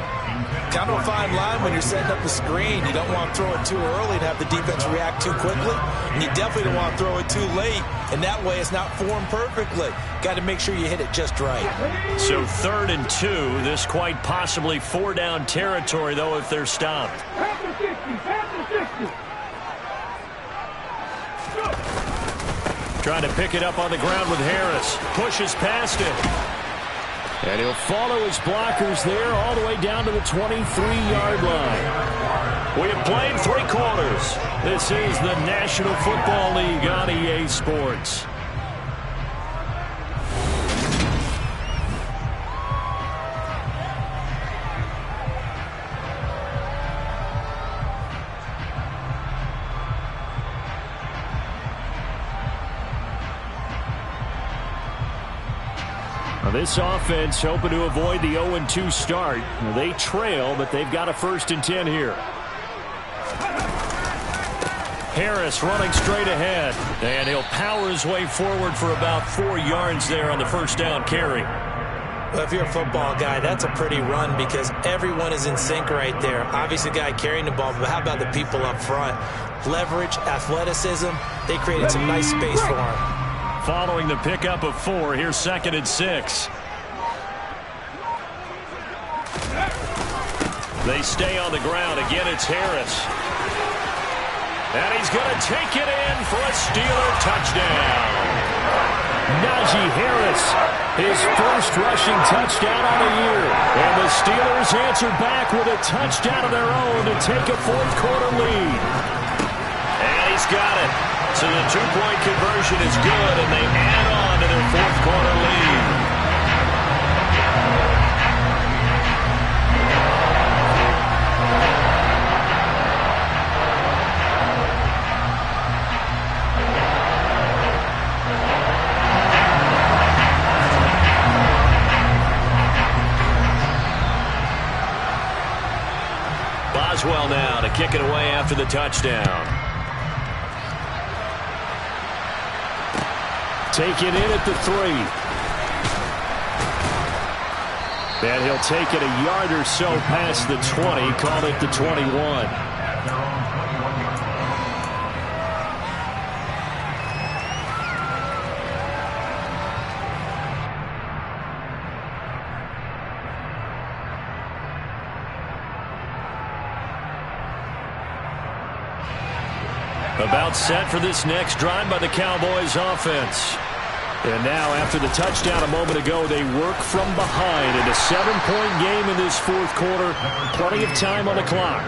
Speaker 5: Kind of a fine line when you're setting up the screen. You don't want to throw it too early and have the defense react too quickly. And you definitely don't want to throw it too late. And that way it's not formed perfectly. Got to make sure you hit it just right.
Speaker 1: So 3rd and 2. This quite possibly 4-down territory, though, if they're stopped.
Speaker 4: Panther 60, Panther 60.
Speaker 1: Trying to pick it up on the ground with Harris. Pushes past it. And he'll follow his blockers there all the way down to the 23-yard line. We have played 3 quarters. This is the National Football League on EA Sports. This offense hoping to avoid the 0-2 start. They trail, but they've got a 1st and 10 here. Harris running straight ahead. And he'll power his way forward for about 4 yards there on the 1st down carry.
Speaker 5: Well, if you're a football guy, that's a pretty run because everyone is in sync right there. Obviously, the guy carrying the ball, but how about the people up front? Leverage, athleticism, they created some nice space for him.
Speaker 1: Following the pickup of 4, here's 2nd and 6. They stay on the ground. Again, it's Harris. And he's going to take it in for a Steeler touchdown. Najee Harris, his 1st rushing touchdown on the year. And the Steelers answer back with a touchdown of their own to take a 4th quarter lead. And he's got it. So the 2-point conversion is good, and they add on to their 4th quarter lead. Boswell now to kick it away after the touchdown. Taken in at the 3. And he'll take it a yard or so past the 20, call it the 21. About set for this next drive by the Cowboys offense. And now after the touchdown a moment ago, they work from behind in a 7-point game in this 4th quarter. Plenty of time on the clock.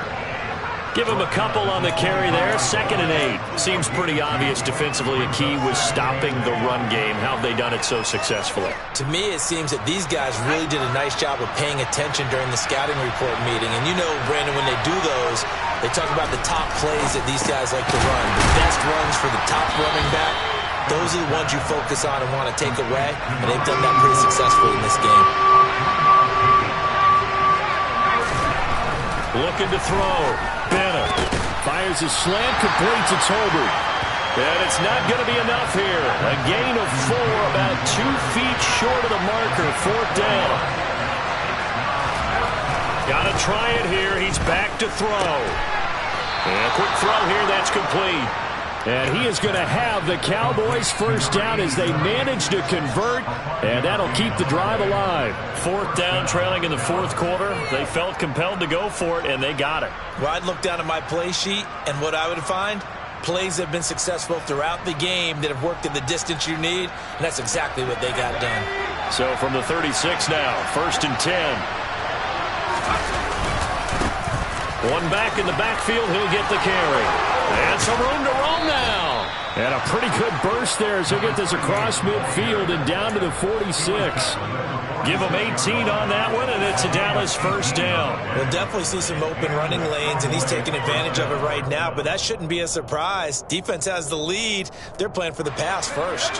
Speaker 1: Give him a couple on the carry there. 2nd and 8. Seems pretty obvious defensively a key was stopping the run game. How have they done it so successfully?
Speaker 5: To me, it seems that these guys really did a nice job of paying attention during the scouting report meeting. And you know, Brandon, when they do those, they talk about the top plays that these guys like to run. The best runs for the top running back. Those are the ones you focus on and want to take away. And they've done that pretty successfully in this game.
Speaker 1: Looking to throw. Bennett fires a slant, complete to Tolbert. And it's not going to be enough here. A gain of 4, about 2 feet short of the marker. 4th down. Got to try it here. He's back to throw. And a quick throw here. That's complete. And he is going to have the Cowboys' 1st down as they manage to convert. And that'll keep the drive alive. 4th down, trailing in the 4th quarter. They felt compelled to go for it, and they got it.
Speaker 5: Well, I'd look down at my play sheet, and what I would find, plays have been successful throughout the game that have worked at the distance you need, and that's exactly what they got done.
Speaker 1: So from the 36 now, 1st and 10. One back in the backfield, he'll get the carry. And some room to roam now. And a pretty good burst there as he'll get this across midfield and down to the 46. Give him 18 on that one, and it's a Dallas 1st down.
Speaker 5: We'll definitely see some open running lanes, and he's taking advantage of it right now, but that shouldn't be a surprise. Defense has the lead. They're playing for the pass first.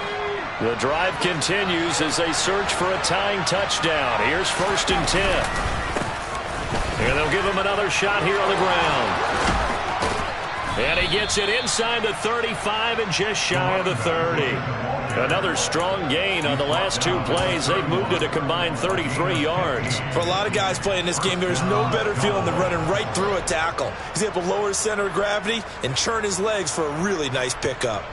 Speaker 1: The drive continues as they search for a tying touchdown. Here's 1st and 10. And they'll give him another shot here on the ground. And he gets it inside the 35 and just shy of the 30. Another strong gain on the last 2 plays. They've moved it a combined 33 yards.
Speaker 5: For a lot of guys playing this game, there's no better feeling than running right through a tackle. He's able to lower his center of gravity and churn his legs for a really nice pickup.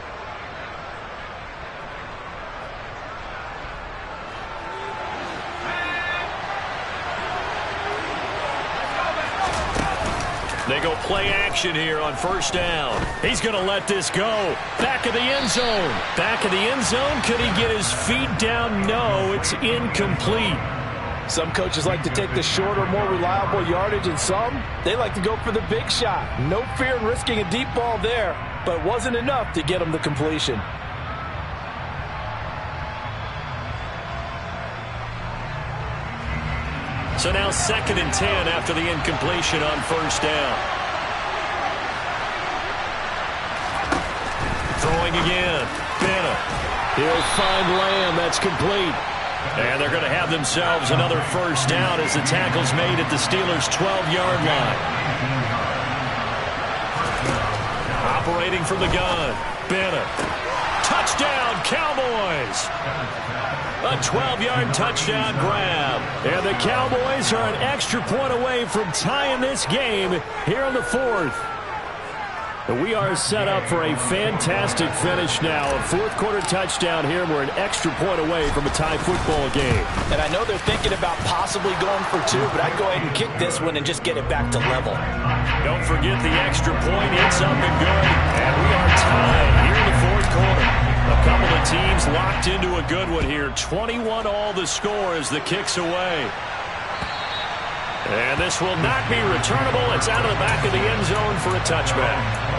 Speaker 1: They go play action here on first down. He's going to let this go. Back of the end zone. Back of the end zone. Could he get his feet down? No, it's incomplete.
Speaker 2: Some coaches like to take the shorter, more reliable yardage, and some, they like to go for the big shot. No fear in risking a deep ball there, but it wasn't enough to get him the completion.
Speaker 1: So now 2nd and 10 after the incompletion on first down. Throwing again. Bennett. He'll find Lamb. That's complete. And they're going to have themselves another first down as the tackle's made at the Steelers' 12-yard line. Operating from the gun. Bennett. Touchdown, Cowboys! A 12-yard touchdown grab. And the Cowboys are an extra point away from tying this game here in the 4th. We are set up for a fantastic finish now. A 4th-quarter touchdown here, and we're an extra point away from a tie football game.
Speaker 2: And I know they're thinking about possibly going for 2, but I'd go ahead and kick this one and just get it back to level.
Speaker 1: Don't forget the extra point. It's up and good. And we are tied here in the 4th quarter. A couple of teams locked into a good one here. 21 all the score as the kick's away. And this will not be returnable. It's out of the back of the end zone for a touchback.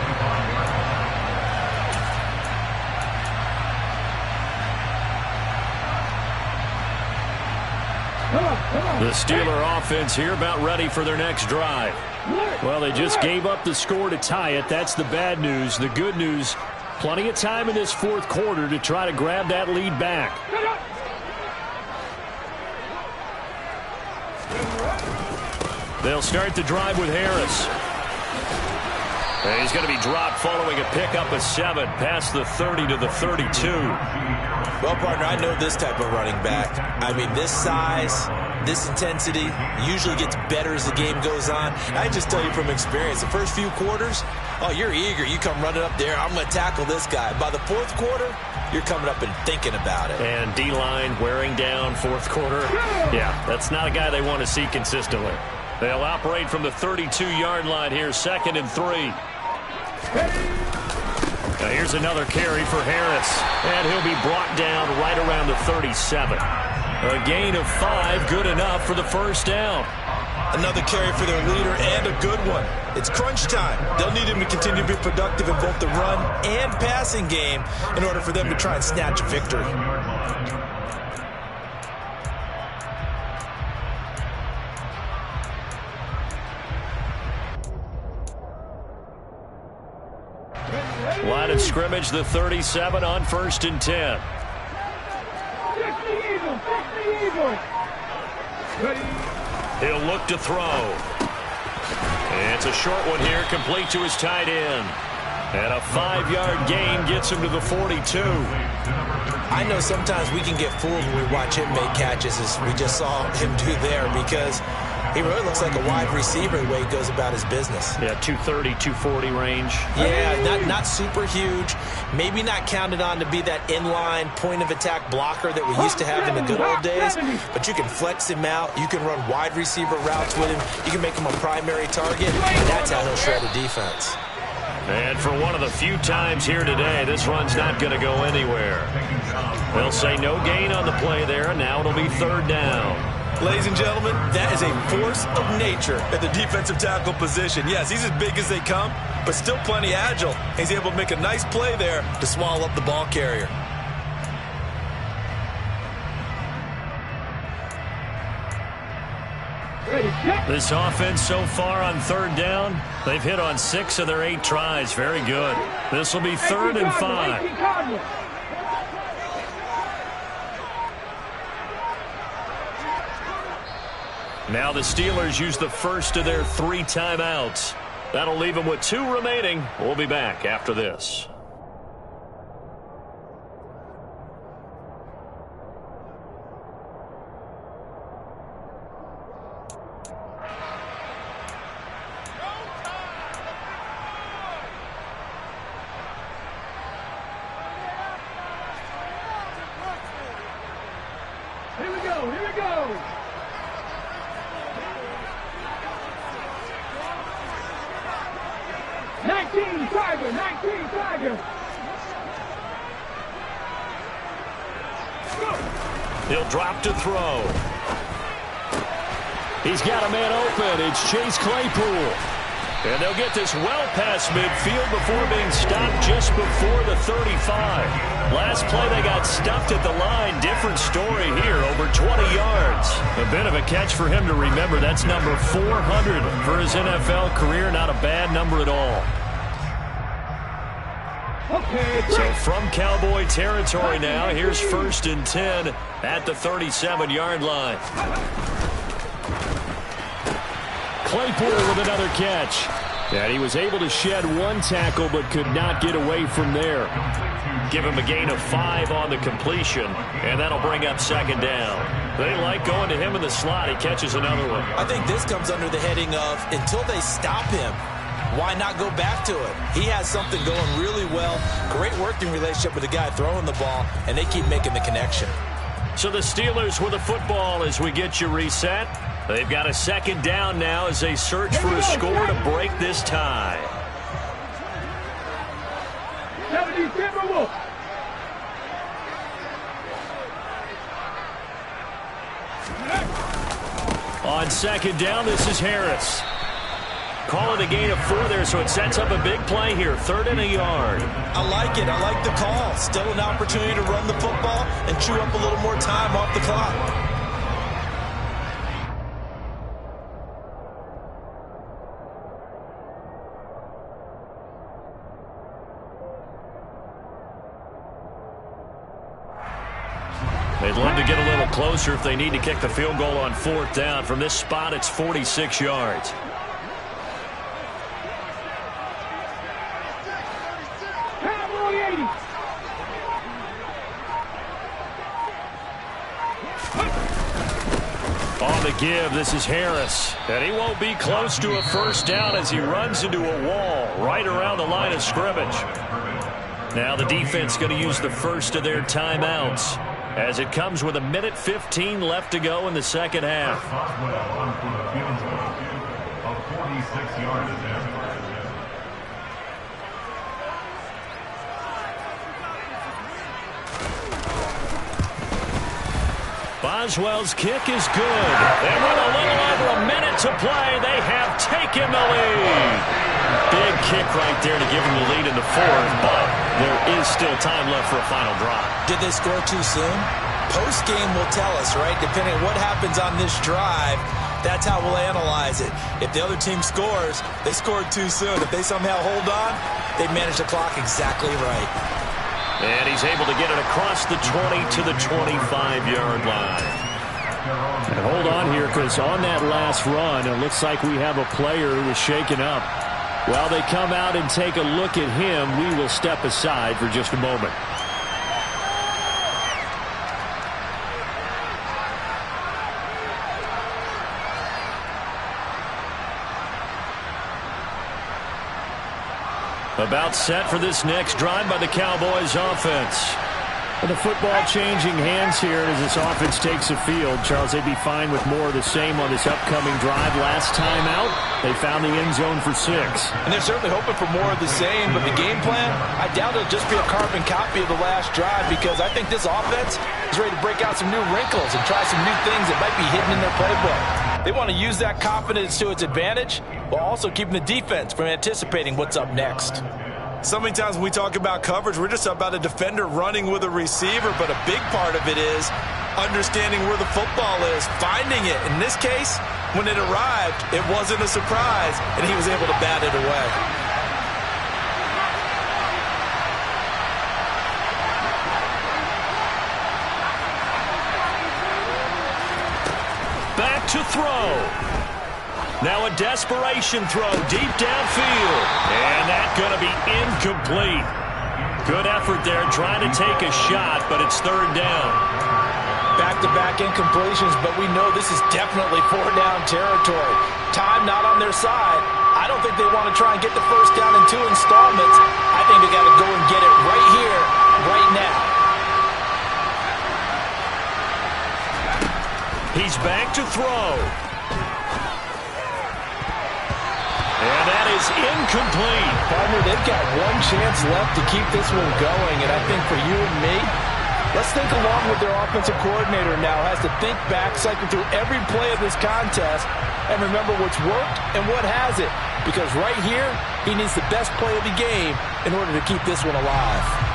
Speaker 1: The Steeler offense here about ready for their next drive. Well, they just gave up the score to tie it. That's the bad news. The good news, plenty of time in this 4th quarter to try to grab that lead back. They'll start the drive with Harris. And he's going to be dropped following a pickup of 7 past the 30 to the 32.
Speaker 5: Well, partner, I know this type of running back. I mean, this size, this intensity usually gets better as the game goes on. I just tell you from experience, the first few quarters, oh, you're eager. You come running up there, I'm going to tackle this guy. By the 4th quarter, you're coming up and thinking about it.
Speaker 1: And D-line wearing down 4th quarter. Yeah, that's not a guy they want to see consistently. They'll operate from the 32-yard line here, 2nd and 3. Now here's another carry for Harris, and he'll be brought down right around the 37. A gain of 5, good enough for the first down.
Speaker 5: Another carry for their leader, and a good one. It's crunch time. They'll need him to continue to be productive in both the run and passing game in order for them to try and snatch a victory.
Speaker 1: Line of scrimmage, the 37 on 1st and 10. He'll look to throw. And it's a short one here, complete to his tight end. And a 5-yard gain gets him to the 42.
Speaker 5: I know sometimes we can get fooled when we watch him make catches, as we just saw him do there, because he really looks like a wide receiver the way he goes about his business.
Speaker 1: Yeah, 230, 240 range.
Speaker 5: Yeah, not super huge. Maybe not counted on to be that inline point-of-attack blocker that we used to have in the good old days. But you can flex him out. You can run wide receiver routes with him. You can make him a primary target. That's how he'll shred a defense.
Speaker 1: And for one of the few times here today, this run's not going to go anywhere. They'll say no gain on the play there. Now it'll be 3rd down.
Speaker 5: Ladies and gentlemen, that is a force of nature at the defensive tackle position. Yes, he's as big as they come, but still plenty agile. He's able to make a nice play there to swallow up the ball carrier.
Speaker 1: This offense so far on 3rd down, they've hit on 6 of their 8 tries. Very good. This will be 3rd and 5. Now the Steelers use the first of their 3 timeouts. That'll leave them with 2 remaining. We'll be back after this.
Speaker 4: Here we go, here we go. Tiger.
Speaker 1: He'll drop to throw. He's got a man open. It's Chase Claypool. And they'll get this well past midfield before being stopped just before the 35. Last play they got stuffed at the line. Different story here, over 20 yards. A bit of a catch for him to remember. That's number 400 for his NFL career. Not a bad number at all. So from Cowboy territory now, here's 1st and 10 at the 37-yard line. Claypool with another catch. And he was able to shed one tackle but could not get away from there. Give him a gain of 5 on the completion, and that'll bring up 2nd down. They like going to him in the slot. He catches another one.
Speaker 5: I think this comes under the heading of until they stop him, why not go back to it? He has something going really well. Great working relationship with the guy throwing the ball, and they keep making the connection.
Speaker 1: So the Steelers with the football as we get you reset. They've got a 2nd down now as they search for a score to break this tie.
Speaker 4: 70 Timberwolves.
Speaker 1: On 2nd down, this is Harris. Call it a gain of 4 there, so it sets up a big play here. 3rd and a yard.
Speaker 5: I like it. I like the call. Still an opportunity to run the football and chew up a little more time off the clock.
Speaker 1: They'd love to get a little closer if they need to kick the field goal on 4th down. From this spot, it's 46 yards.
Speaker 4: Cowboy 80.
Speaker 1: On the give, this is Harris. And he won't be close to a 1st down as he runs into a wall right around the line of scrimmage. Now the defense going to use the first of their timeouts, as it comes with 1:15 left to go in the 2nd half. Boswell's kick is good. And with a little over a minute to play, they have taken the lead. Big kick right there to give them the lead in the 4th, but there is still time left for a final drive.
Speaker 5: Did they score too soon? Post-game will tell us, right? Depending on what happens on this drive, that's how we'll analyze it. If the other team scores, they scored too soon. If they somehow hold on, they manage the clock exactly right.
Speaker 1: And he's able to get it across the 20 to the 25-yard line.
Speaker 3: And hold on here, because on that last run, it looks like we have a player who was shaken up. While they come out and take a look at him, we will step aside for just a moment.
Speaker 1: About set for this next drive by the Cowboys offense.
Speaker 3: And the football changing hands here as this offense takes the field. Charles, they'd be fine with more of the same on this upcoming drive. Last time out, they found the end zone for 6.
Speaker 5: And they're certainly hoping for more of the same, but the game plan, I doubt it'll just be a carbon copy of the last drive, because I think this offense is ready to break out some new wrinkles and try some new things that might be hidden in their playbook. They want to use that confidence to its advantage while also keeping the defense from anticipating what's up next. So many times when we talk about coverage, we're just about a defender running with a receiver, but a big part of it is understanding where the football is, finding it. In this case, when it arrived, it wasn't a surprise, and he was able to bat it away.
Speaker 1: Back to throw. Now a desperation throw deep downfield. And that's going to be incomplete. Good effort there trying to take a shot, but it's 3rd down.
Speaker 5: Back-to-back incompletions, but we know this is definitely 4-down territory. Time not on their side. I don't think they want to try and get the 1st down in 2 installments. I think they got to go and get it right here, right now.
Speaker 1: He's back to throw. And that is incomplete.
Speaker 2: Partner, they've got one chance left to keep this one going, and I think for you and me, let's think along with their offensive coordinator now. Has to think back, cycle through every play of this contest, and remember what's worked and what hasn't. Because right here, he needs the best play of the game in order to keep this one alive.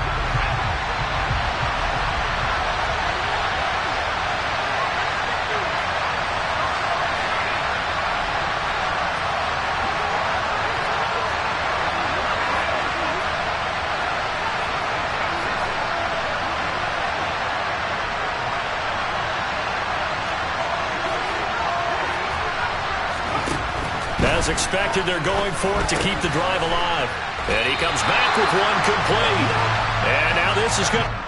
Speaker 1: As expected, they're going for it to keep the drive alive. And he comes back with one complete. And now this is good.